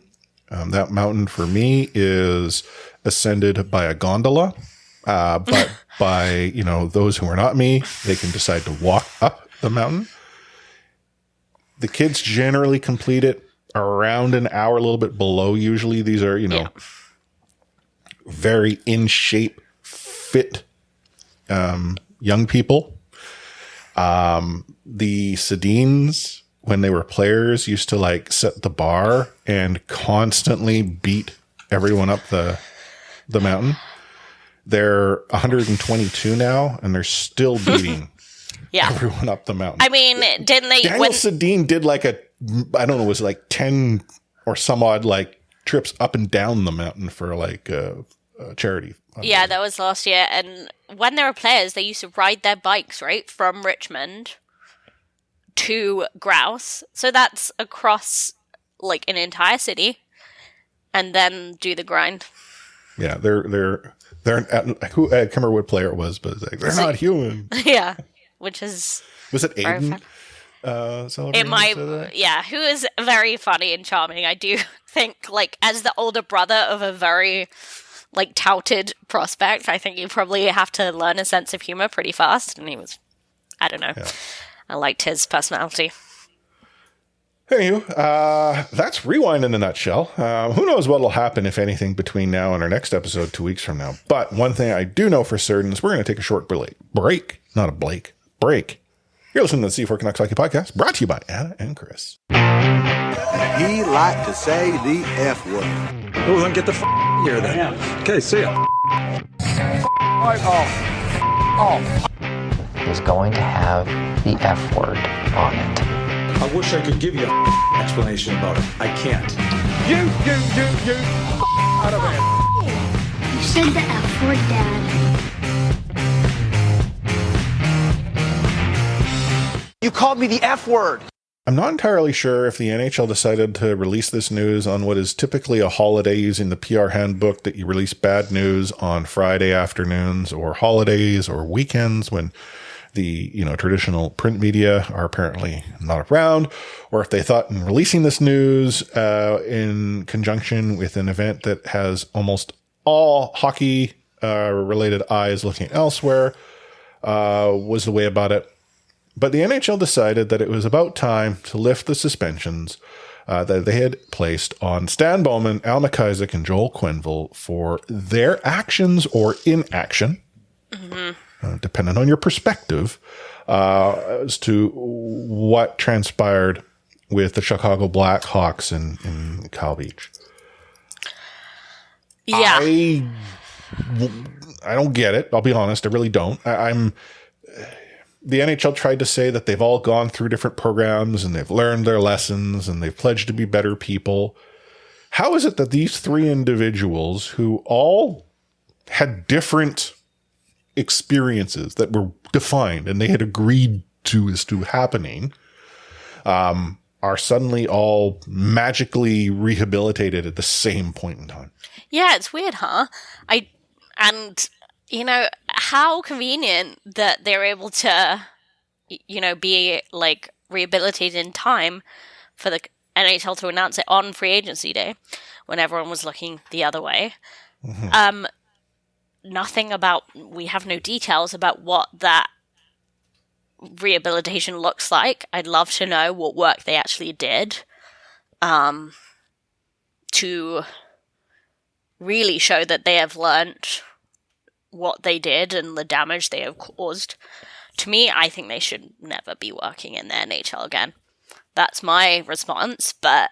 Speaker 4: That mountain for me is ascended by a gondola. But by, those who are not me, they can decide to walk up the mountain. The kids generally complete it around an hour, a little bit below. Usually these are, very in shape, fit, young people. The Sedins, when they were players, used to set the bar and constantly beat everyone up the mountain. They're 122 now, and they're still beating everyone up the mountain.
Speaker 5: I mean, didn't they?
Speaker 4: Daniel Sedin did I don't know, it was 10 or some odd trips up and down the mountain for a charity.
Speaker 5: Yeah, that was last year. And when they were players, they used to ride their bikes, right, from Richmond to Grouse. So that's across an entire city, and then do the grind.
Speaker 4: Yeah, they're I can't remember what player it was, but they're not human.
Speaker 5: Yeah, which is
Speaker 4: was it Aiden?
Speaker 2: celebrating.
Speaker 5: It might, yeah, who is very funny and charming. I do think, like, as the older brother of a very, like, touted prospect, I think you probably have to learn a sense of humor pretty fast. And he was, I don't know. Yeah. I liked his personality.
Speaker 2: Anywho, that's Rewind in a nutshell. Who knows what will happen, if anything, between now and our next episode 2 weeks from now. But one thing I do know for certain is we're going to take a short break. Not a Blake. Break. You're listening to the C4 Canucks Hockey Podcast, brought to you by Anna and Chris.
Speaker 6: He liked to say the F word.
Speaker 7: Well, then get the here then. Okay, see ya.
Speaker 8: Is going to have the F word on it.
Speaker 7: I wish I could give you an explanation about it. I can't. You, out of here.
Speaker 9: You said the F word, Dad.
Speaker 6: You called me the F word.
Speaker 2: I'm not entirely sure if the NHL decided to release this news on what is typically a holiday, using the PR handbook that you release bad news on Friday afternoons or holidays or weekends when the traditional print media are apparently not around, or if they thought in releasing this news in conjunction with an event that has almost all hockey related eyes looking elsewhere was the way about it. But the NHL decided that it was about time to lift the suspensions that they had placed on Stan Bowman, Al McIsaac, and Joel Quenneville for their actions or inaction. Mm-hmm. Depending on your perspective, as to what transpired with the Chicago Blackhawks in Kyle Beach.
Speaker 5: Yeah.
Speaker 2: I don't get it. I'll be honest. I really don't. The NHL tried to say that they've all gone through different programs and they've learned their lessons and they've pledged to be better people. How is it that these three individuals who all had different experiences that were defined and they had agreed to as to happening, are suddenly all magically rehabilitated at the same point in time?
Speaker 5: Yeah, it's weird, huh? How convenient that they're able to, be like rehabilitated in time for the NHL to announce it on free agency day when everyone was looking the other way. Mm-hmm. We have no details about what that rehabilitation looks like. I'd love to know what work they actually did to really show that they have learnt what they did and the damage they have caused. To me, I think they should never be working in the NHL again. That's my response, but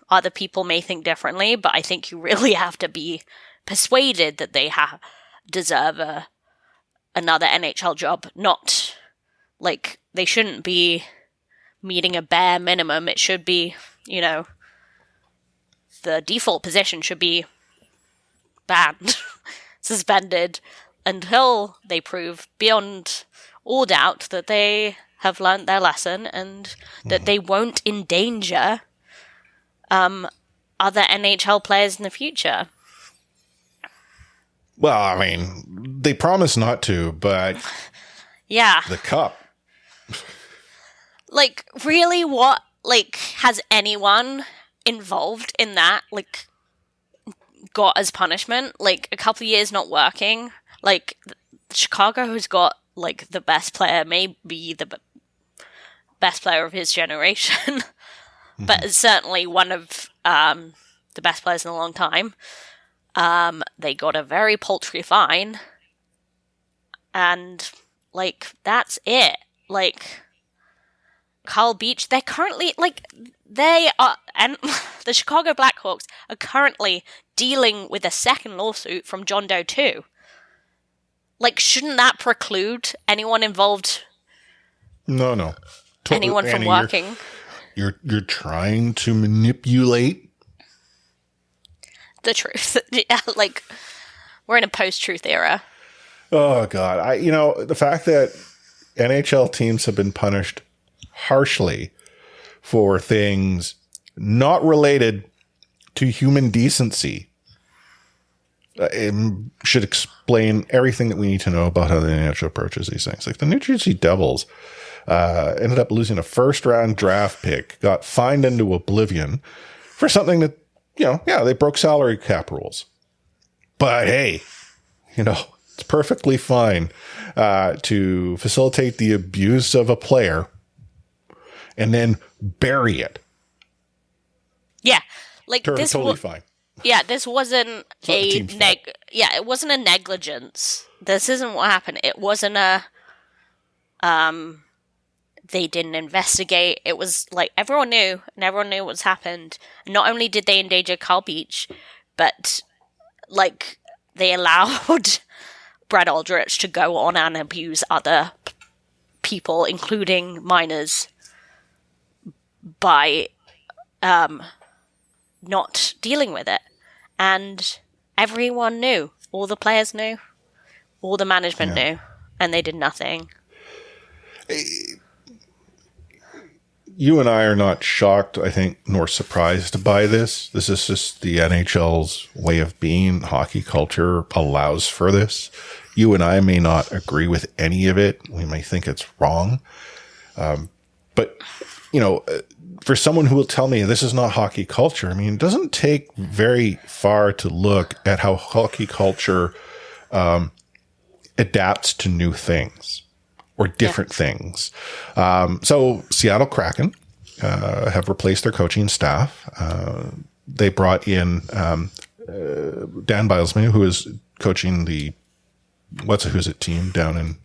Speaker 5: other people may think differently, but I think you really have to be persuaded that they deserve another NHL job. Not they shouldn't be meeting a bare minimum. It should be, the default position should be banned, suspended, until they prove beyond all doubt that they have learned their lesson and that they won't endanger other NHL players in the future.
Speaker 2: Well, I mean, they promise not to, but
Speaker 5: yeah,
Speaker 2: the cup.
Speaker 5: Really, what has anyone involved in that got as punishment? A couple of years not working. Chicago has got the best player, maybe the best player of his generation, but certainly one of the best players in a long time. They got a very paltry fine, and that's it. Kyle Beach, they're currently and the Chicago Blackhawks are currently dealing with a second lawsuit from John Doe 2. Shouldn't that preclude anyone involved? No. Anyone from working?
Speaker 2: You're trying to manipulate
Speaker 5: the truth. Yeah, we're in a post-truth era.
Speaker 2: Oh God. The fact that NHL teams have been punished harshly for things not related to human decency it should explain everything that we need to know about how the NHL approaches these things. Like the New Jersey Devils ended up losing a first-round draft pick, got fined into oblivion for something that, they broke salary cap rules. But hey, it's perfectly fine to facilitate the abuse of a player and then bury it.
Speaker 5: Yeah, like this
Speaker 2: totally fine.
Speaker 5: Yeah, this wasn't it wasn't a negligence. This isn't what happened. It wasn't a they didn't investigate. It was like everyone knew what's happened. Not only did they endanger Carl Beach, but like they allowed Brad Aldrich to go on and abuse other people, including minors, by not dealing with it. And everyone knew. All the players knew. All the management knew. And they did nothing.
Speaker 2: You and I are not shocked, I think, nor surprised by this. This is just the NHL's way of being. Hockey culture allows for this. You and I may not agree with any of it. We may think it's wrong. But, for someone who will tell me this is not hockey culture, I mean, it doesn't take very far to look at how hockey culture adapts to new things or different things. So Seattle Kraken have replaced their coaching staff. They brought in Dan Bilesman, who is coaching the who's it team down in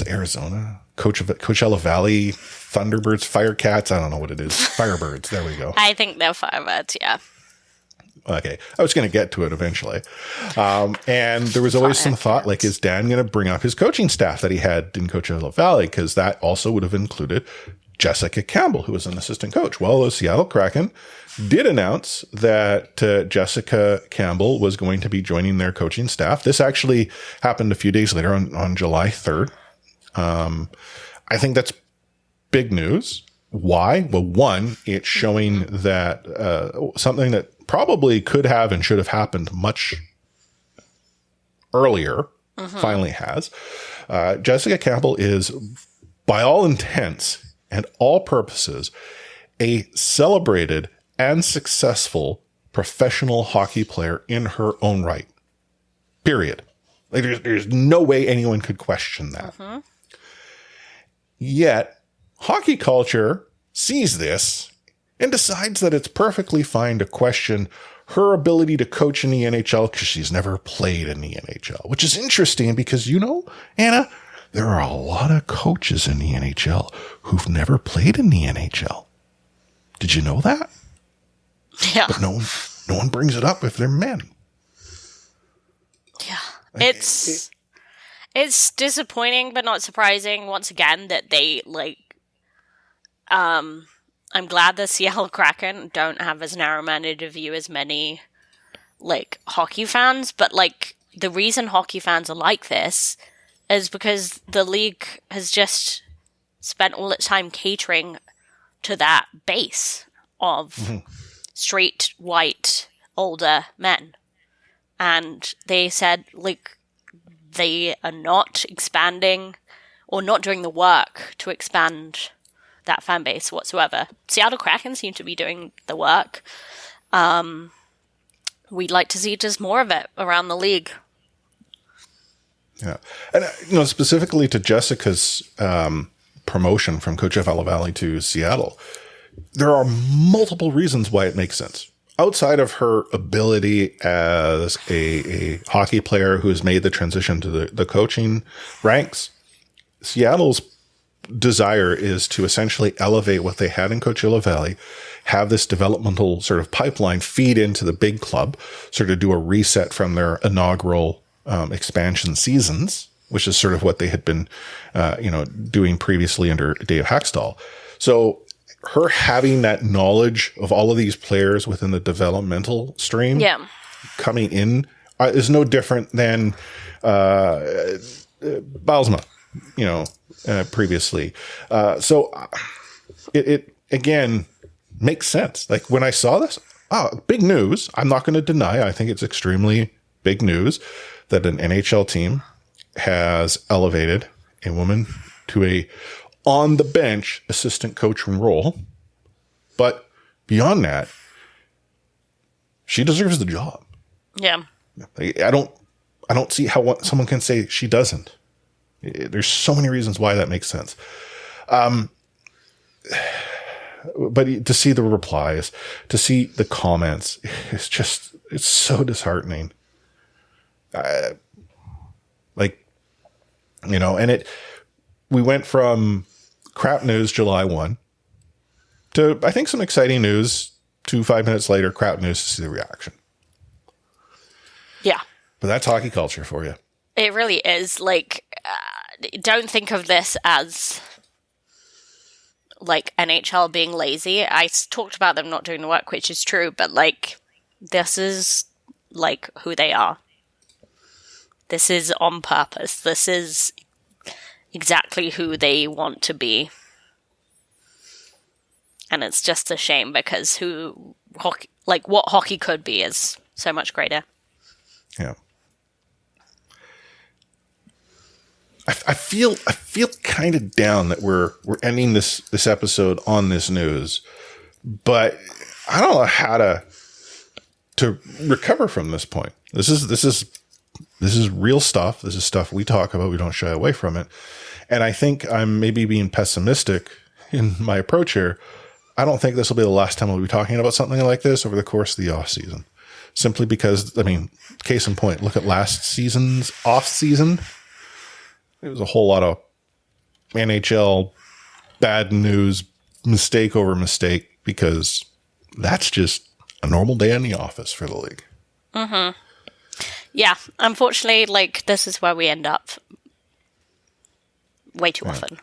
Speaker 2: Arizona? Coachella Valley, Thunderbirds, Firecats. I don't know what it is. Firebirds. There we go.
Speaker 5: I think they're Firebirds, yeah.
Speaker 2: Okay. I was going to get to it eventually. And there was always some thought, like, is Dan going to bring up his coaching staff that he had in Coachella Valley? Because that also would have included Jessica Campbell, who was an assistant coach. Well, the Seattle Kraken did announce that Jessica Campbell was going to be joining their coaching staff. This actually happened a few days later on July 3rd. I think that's big news. Why? Well, one, it's showing that something that probably could have and should have happened much earlier finally has. Jessica Campbell is, by all intents and all purposes, a celebrated and successful professional hockey player in her own right. Period. Like there's no way anyone could question that. Yet, hockey culture sees this and decides that it's perfectly fine to question her ability to coach in the NHL because she's never played in the NHL, which is interesting because, Anna, there are a lot of coaches in the NHL who've never played in the NHL. Did you know that?
Speaker 5: Yeah.
Speaker 2: But no one brings it up if they're men.
Speaker 5: Yeah. It's disappointing, but not surprising, once again, that they, I'm glad the Seattle Kraken don't have as narrow-minded a view as many, hockey fans, but, the reason hockey fans are like this is because the league has just spent all its time catering to that base of straight, white, older men. And they said, they are not expanding or not doing the work to expand that fan base whatsoever. Seattle Kraken seem to be doing the work. We'd like to see just more of it around the league.
Speaker 2: Yeah. And, specifically to Jessica's promotion from Coachella Valley to Seattle, there are multiple reasons why it makes sense. Outside of her ability as a hockey player who has made the transition to the coaching ranks, Seattle's desire is to essentially elevate what they had in Coachella Valley, have this developmental sort of pipeline feed into the big club, sort of do a reset from their inaugural expansion seasons, which is sort of what they had been, doing previously under Dave Haxtell. So her having that knowledge of all of these players within the developmental stream coming in is no different than Bilesma, previously. So it again makes sense. Like when I saw this, big news. I'm not going to deny. I think it's extremely big news that an NHL team has elevated a woman to a on the bench assistant coaching role. But beyond that, she deserves the job.
Speaker 5: Yeah.
Speaker 2: I don't see how someone can say she doesn't. There's so many reasons why that makes sense. But to see the replies, to see the comments, it's so disheartening. We went from crap news July 1 to, I think, some exciting news 5 minutes later, crap news to see the reaction.
Speaker 5: Yeah.
Speaker 2: But that's hockey culture for you.
Speaker 5: It really is. Like, don't think of this as like NHL being lazy. I talked about them not doing the work, which is true, but like, this is like who they are. This is on purpose. This is exactly who they want to be. And it's just a shame because what hockey could be is so much greater.
Speaker 2: Yeah. I feel kind of down that we're ending this episode on this news, but I don't know how to recover from this point. This is real stuff. This is stuff we talk about. We don't shy away from it. And I think I'm maybe being pessimistic in my approach here. I don't think this will be the last time we'll be talking about something like this over the course of the off season. Simply because, I mean, case in point, look at last season's off season. It was a whole lot of NHL bad news, mistake over mistake, because that's just a normal day in the office for the league.
Speaker 5: Mm-hmm. Yeah, unfortunately, like, this is where we end up way too often.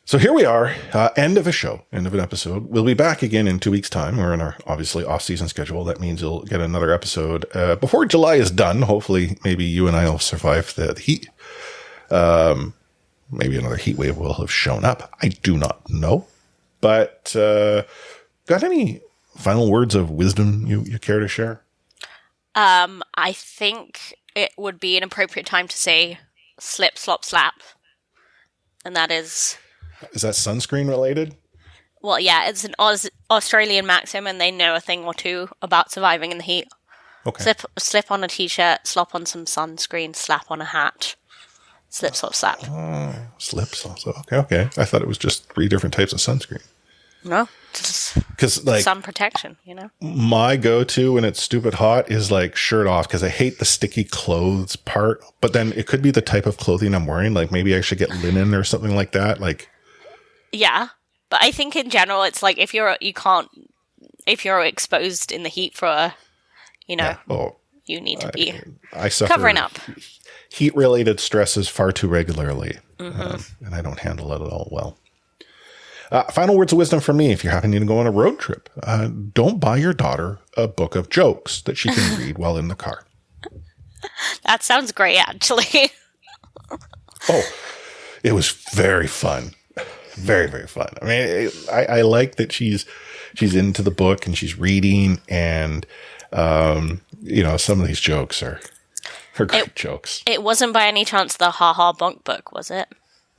Speaker 2: So here we are, end of a show, end of an episode. We'll be back again in 2 weeks' time. We're in our, obviously, off-season schedule. That means you'll get another episode before July is done. Hopefully, maybe you and I will survive the heat. Maybe another heat wave will have shown up. I do not know. But got any final words of wisdom you care to share?
Speaker 5: I think it would be an appropriate time to say slip, slop, slap. And that is...
Speaker 2: Is that sunscreen related?
Speaker 5: Well, yeah, it's an Australian maxim, and they know a thing or two about surviving in the heat.
Speaker 2: Okay.
Speaker 5: Slip on a t-shirt, slop on some sunscreen, slap on a hat. Slip, slop, slap.
Speaker 2: Slip, slop. Okay. I thought it was just 3 different types of sunscreen.
Speaker 5: No, just
Speaker 2: 'cause, like,
Speaker 5: sun protection, you know?
Speaker 2: My go-to when it's stupid hot is like shirt off, because I hate the sticky clothes part. But then it could be the type of clothing I'm wearing. Like maybe I should get linen or something like that. Like,
Speaker 5: yeah, but I think in general, it's like if you're exposed in the heat for, you need to be
Speaker 2: I suffer
Speaker 5: covering up.
Speaker 2: Heat-related stresses far too regularly, and I don't handle it at all well. Final words of wisdom from me. If you're happening to go on a road trip, don't buy your daughter a book of jokes that she can read while in the car.
Speaker 5: That sounds great, actually.
Speaker 2: Oh, it was very fun. Very, very fun. I mean, I like that she's into the book and she's reading, and, some of these jokes are great jokes.
Speaker 5: It wasn't by any chance the Ha Ha Bunk book, was it?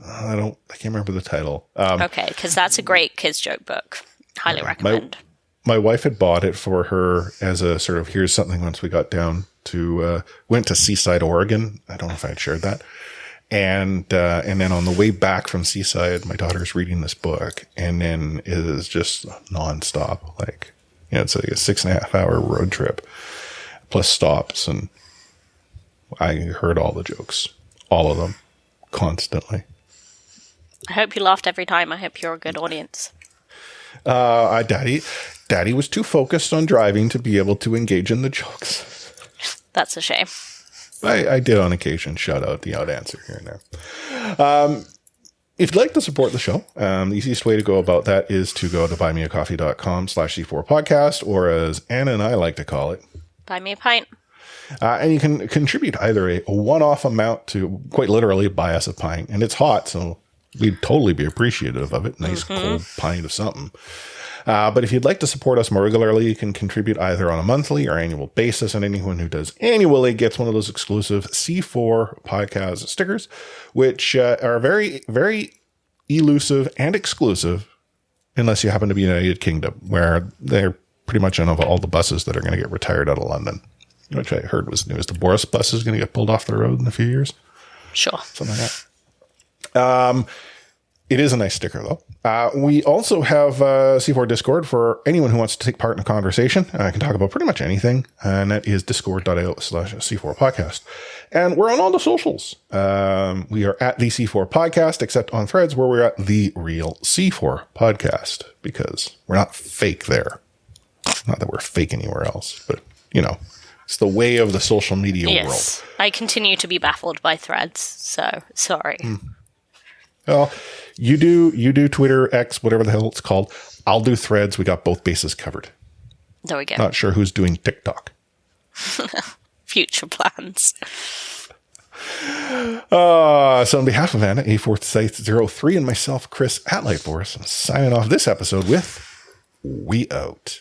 Speaker 2: I can't remember the title.
Speaker 5: Okay, because that's a great kids joke book. Highly recommend.
Speaker 2: My wife had bought it for her as a sort of, here's something once we got down to, went to Seaside, Oregon. I don't know if I had shared that. And then on the way back from Seaside, my daughter's reading this book, and then it is just nonstop. Like, it's like a 6.5 hour road trip plus stops. And I heard all the jokes, all of them, constantly.
Speaker 5: I hope you laughed every time. I hope you're a good audience.
Speaker 2: Daddy was too focused on driving to be able to engage in the jokes.
Speaker 5: That's a shame.
Speaker 2: I did on occasion shout out the out answer here and there. If you'd like to support the show, the easiest way to go about that is to go to buymeacoffee.com/C4podcast, or as Anna and I like to call it,
Speaker 5: Buy me a pint.
Speaker 2: And you can contribute either a one-off amount to quite literally buy us a pint. And it's hot, so we'd totally be appreciative of it. Nice cold pint of something. But if you'd like to support us more regularly, you can contribute either on a monthly or annual basis. And anyone who does annually gets one of those exclusive C4 podcast stickers, which are very, very elusive and exclusive, unless you happen to be in the United Kingdom, where they're pretty much on all the buses that are going to get retired out of London, which I heard was news. The Boris bus is going to get pulled off the road in a few years.
Speaker 5: Sure.
Speaker 2: Something like that. It is a nice sticker, though. We also have C4 Discord for anyone who wants to take part in a conversation. I can talk about pretty much anything, and that is discord.io/C4 podcast. And we're on all the socials. We are at the C4 podcast, except on Threads, where we're at the real C4 podcast, because we're not fake there. Not that we're fake anywhere else, but, it's the way of the social media world.
Speaker 5: I continue to be baffled by Threads, so sorry.
Speaker 2: Well, you do Twitter, X, whatever the hell it's called. I'll do Threads. We got both bases covered.
Speaker 5: There we go.
Speaker 2: Not sure who's doing TikTok.
Speaker 5: Future plans.
Speaker 2: So on behalf of Anna, A4Scythe03, and myself, Chris at Lightforce, I'm signing off this episode with We Out.